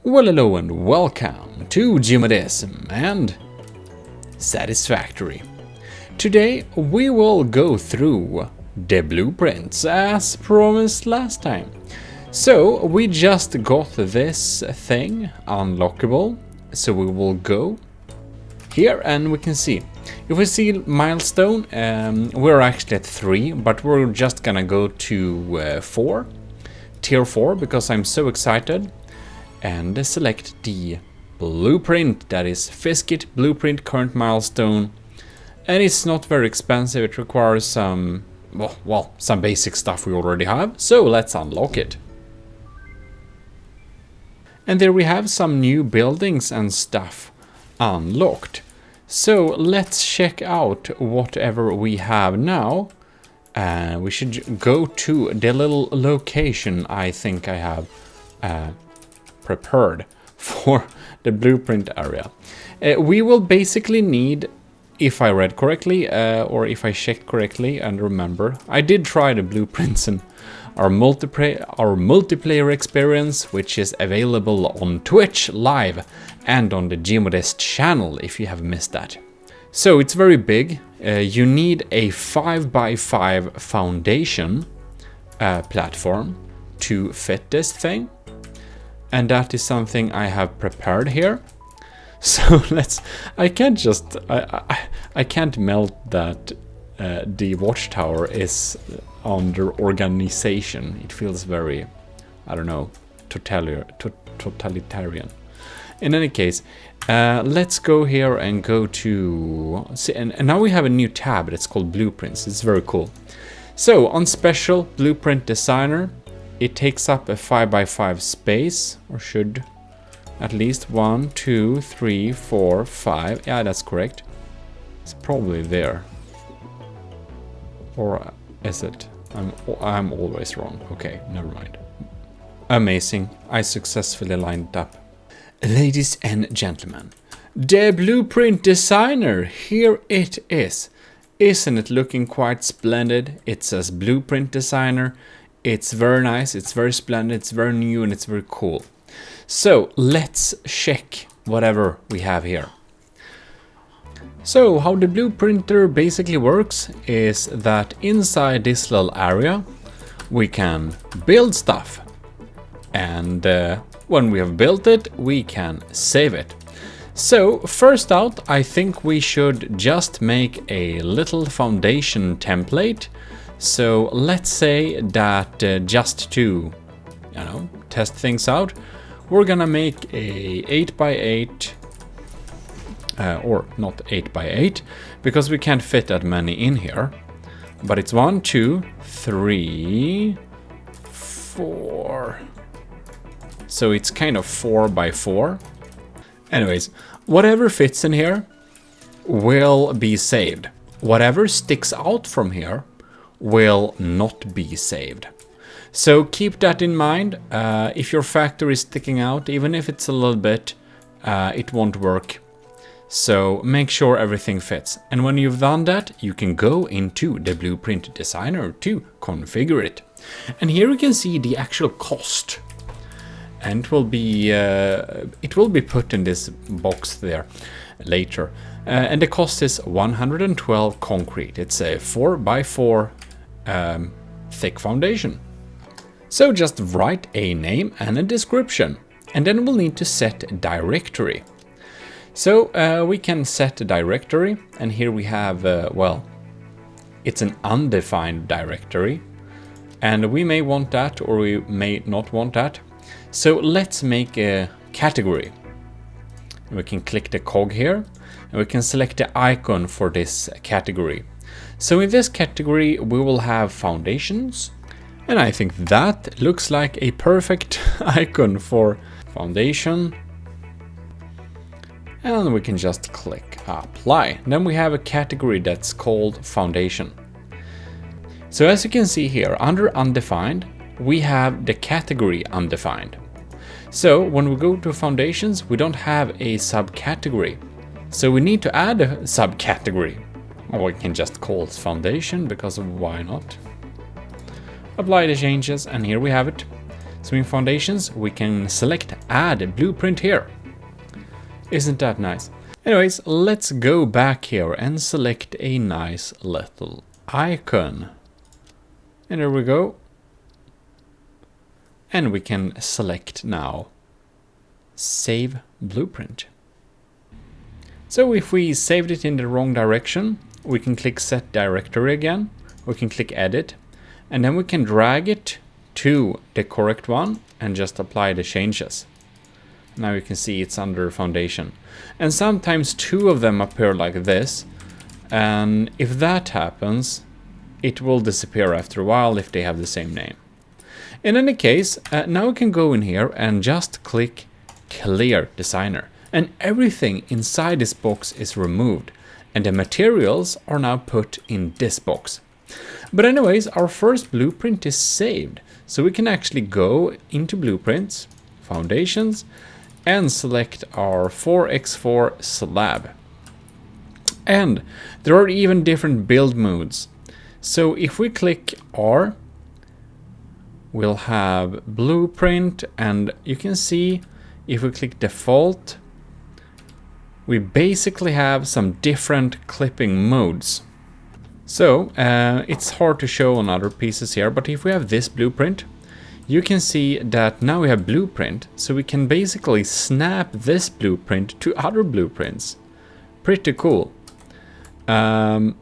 Well, hello and welcome to Gmodism and Satisfactory. Today we will go through the blueprints as promised last time. So we just got this thing unlockable, so we will go here and we can see. If we see milestone, we're actually at 3, but we're just gonna go to 4, tier 4, because I'm so excited. And select the blueprint, that is Fiskit blueprint current milestone. And it's not very expensive, it requires some, well, some basic stuff we already have, so let's unlock it. And there we have some new buildings and stuff unlocked. So let's check out whatever we have now. We should go to the little location I think I have prepared for the blueprint area. We will basically need, if I read correctly, or if I checked correctly and remember, I did try the blueprints in our multiplayer experience, which is available on Twitch live and on the Gmodist channel if you have missed that. So it's very big. You need a 5x5 foundation platform to fit this thing. And that is something I have prepared here. So I can't melt that the watchtower is under organization. It feels very, I don't know, totalitarian. In any case, let's go here and go to, see, and now we have a new tab that's called Blueprints. It's very cool. So on Special Blueprint Designer, it takes up a 5x5 space, or should at least 1, 2, 3, 4, 5. Yeah, that's correct. It's probably there. Or is it? I'm always wrong. Okay, never mind. Amazing. I successfully lined it up. Ladies and gentlemen, the Blueprint Designer, here it is. Isn't it looking quite splendid? It says Blueprint Designer. It's very nice, it's very splendid, it's very new, and it's very cool. So let's check whatever we have here. So how the blueprinter basically works is that inside this little area we can build stuff. And when we have built it, we can save it. So first out, I think we should just make a little foundation template. So let's say that just to, test things out, we're gonna make a 8x8, or not 8x8, because we can't fit that many in here. But it's 1, 2, 3, 4. So it's kind of 4x4. Anyways, whatever fits in here will be saved. Whatever sticks out from here will not be saved. So keep that in mind. If your factory is sticking out, even if it's a little bit, it won't work. So make sure everything fits. And when you've done that, you can go into the Blueprint Designer to configure it. And here you can see the actual cost. And it will be put in this box there later. And the cost is 112 concrete. It's a 4x4 thick foundation. So just write a name and a description, and then we'll need to set a directory. So we can set a directory, and here we have, well, it's an undefined directory, and we may want that or we may not want that. So let's make a category. We can click the cog here, and we can select the icon for this category. So in this category we will have foundations, and I think that looks like a perfect icon for foundation. And we can just click apply. Then we have a category that's called foundation. So as you can see here, under undefined, we have the category undefined. So when we go to foundations, we don't have a subcategory. So we need to add a subcategory. Or we can just call it foundation, because why not? Apply the changes, and here we have it. So in foundations, we can select add blueprint here. Isn't that nice? Anyways, let's go back here and select a nice little icon. And there we go. And we can select now save blueprint. So if we saved it in the wrong direction, we can click set directory again. We can click edit, and then we can drag it to the correct one and just apply the changes. Now you can see it's under foundation. And sometimes two of them appear like this. And if that happens, it will disappear after a while if they have the same name. In any case, now we can go in here and just click clear designer. And everything inside this box is removed. And the materials are now put in this box. But anyways, our first blueprint is saved. So we can actually go into blueprints, foundations, and select our 4x4 slab. And there are even different build modes. So if we click R, we'll have blueprint, and you can see if we click default, we basically have some different clipping modes. So it's hard to show on other pieces here, but if we have this blueprint, you can see that now we have blueprint, so we can basically snap this blueprint to other blueprints. Pretty cool. And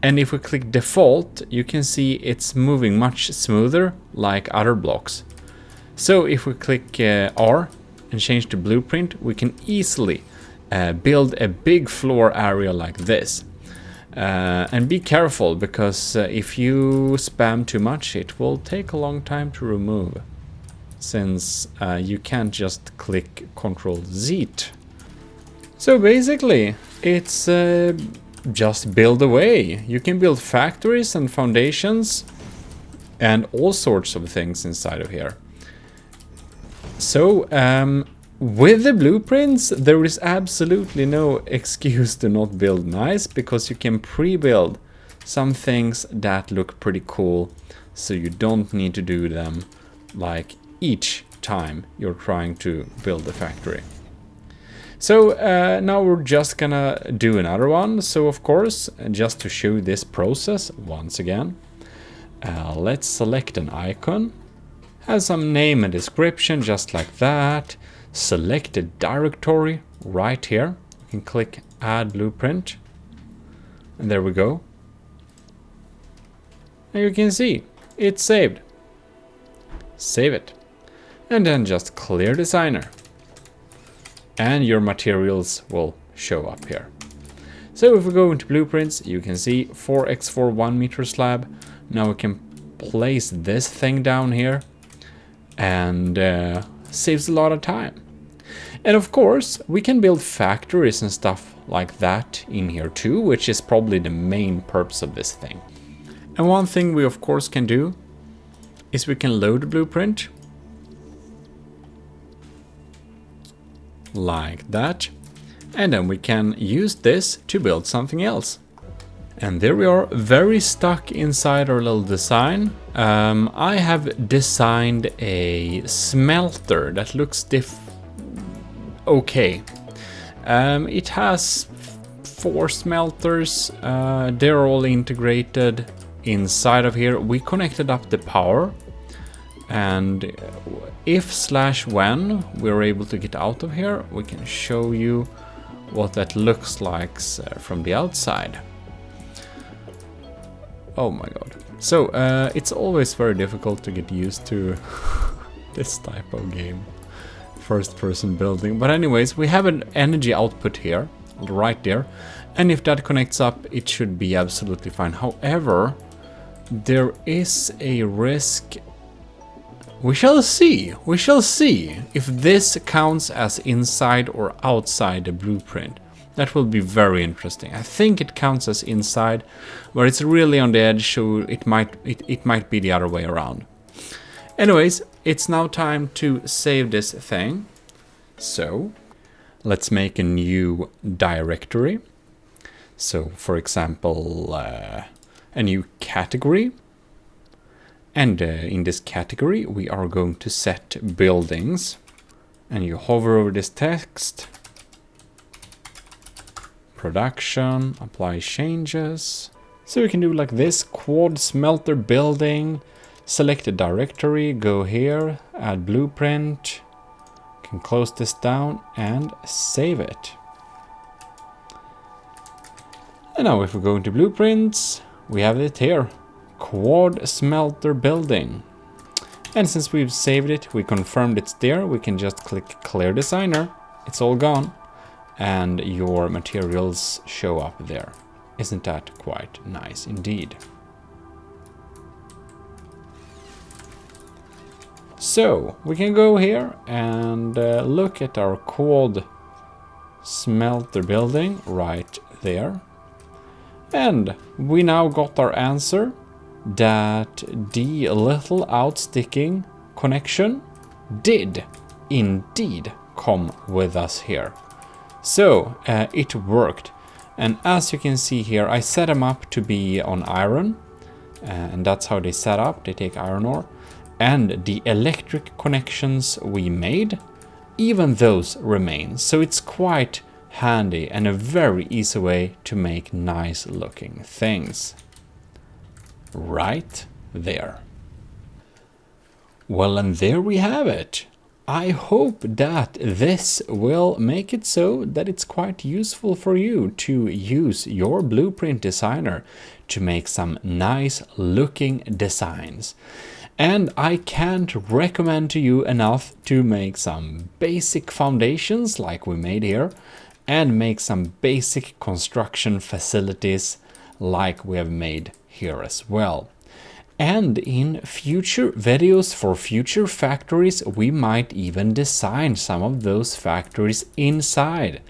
if we click default, you can see it's moving much smoother like other blocks. So if we click R and change to blueprint, we can easily build a big floor area like this. And be careful, because if you spam too much, it will take a long time to remove, since you can't just click Ctrl Z. So basically, it's just build away. You can build factories and foundations and all sorts of things inside of here. So with the blueprints, there is absolutely no excuse to not build nice, because you can pre-build some things that look pretty cool, so you don't need to do them like each time you're trying to build a factory. So now we're just gonna do another one. So of course, just to show this process once again, let's select an icon, have some name and description just like that. Select a directory right here. You can click add blueprint, and there we go. And you can see it's saved. Save it, and then just clear designer, and your materials will show up here. So if we go into blueprints, you can see 4x4 1 meter slab. Now we can place this thing down here, and saves a lot of time. And of course, we can build factories and stuff like that in here too, which is probably the main purpose of this thing. And one thing we of course can do is we can load the blueprint like that, and then we can use this to build something else. And there we are, very stuck inside our little design. I have designed a smelter that looks okay. It has 4 smelters. They're all integrated inside of here. We connected up the power, and if/when we're able to get out of here, we can show you what that looks like from the outside. Oh my god. So it's always very difficult to get used to this type of game, first person building. But anyways, we have an energy output here, right there, and if that connects up, it should be absolutely fine. However, there is a risk. We shall see if this counts as inside or outside the blueprint. That will be very interesting. I think it counts as inside, but it's really on the edge, so it might be the other way around. Anyways, it's now time to save this thing. So let's make a new directory. So for example, a new category. And in this category, we are going to set buildings. And you hover over this text. Production, apply changes. So we can do like this, quad smelter building. Select a directory, go here, add blueprint. Can close this down and save it. And now if we go into blueprints, we have it here. Quad smelter building. And since we've saved it, we confirmed it's there, we can just click clear designer. It's all gone. And your materials show up there. Isn't that quite nice indeed? So we can go here and look at our quad smelter building right there. And we now got our answer that the little outsticking connection did indeed come with us here. So it worked. And as you can see here, I set them up to be on iron. And that's how they set up. They take iron ore. And the electric connections we made, even those remain. So it's quite handy and a very easy way to make nice looking things. Right there. Well, and there we have it. I hope that this will make it so that it's quite useful for you to use your Blueprint Designer to make some nice looking designs. And I can't recommend to you enough to make some basic foundations like we made here, and make some basic construction facilities like we have made here as well. And in future videos for future factories, we might even design some of those factories inside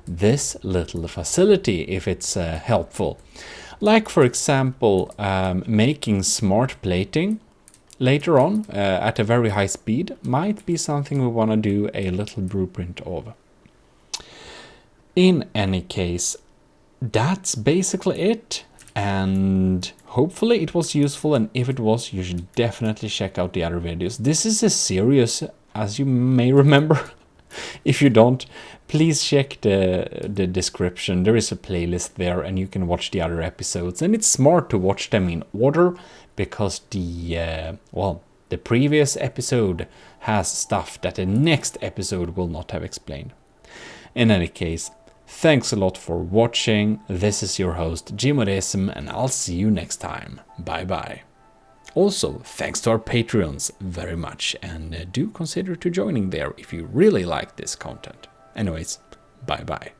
this little facility if it's helpful. Like for example, making smart plating later on at a very high speed might be something we want to do a little blueprint of. In any case, that's basically it. And hopefully it was useful, and if it was, you should definitely check out the other videos. This is a series, as you may remember. If you don't, please check the description. There is a playlist there and you can watch the other episodes. And it's smart to watch them in order because the previous episode has stuff that the next episode will not have explained. In any case, thanks a lot for watching. This is your host, Gmodism, and I'll see you next time. Bye bye. Also, thanks to our Patreons very much, and do consider to joining there if you really like this content. Anyways, bye bye.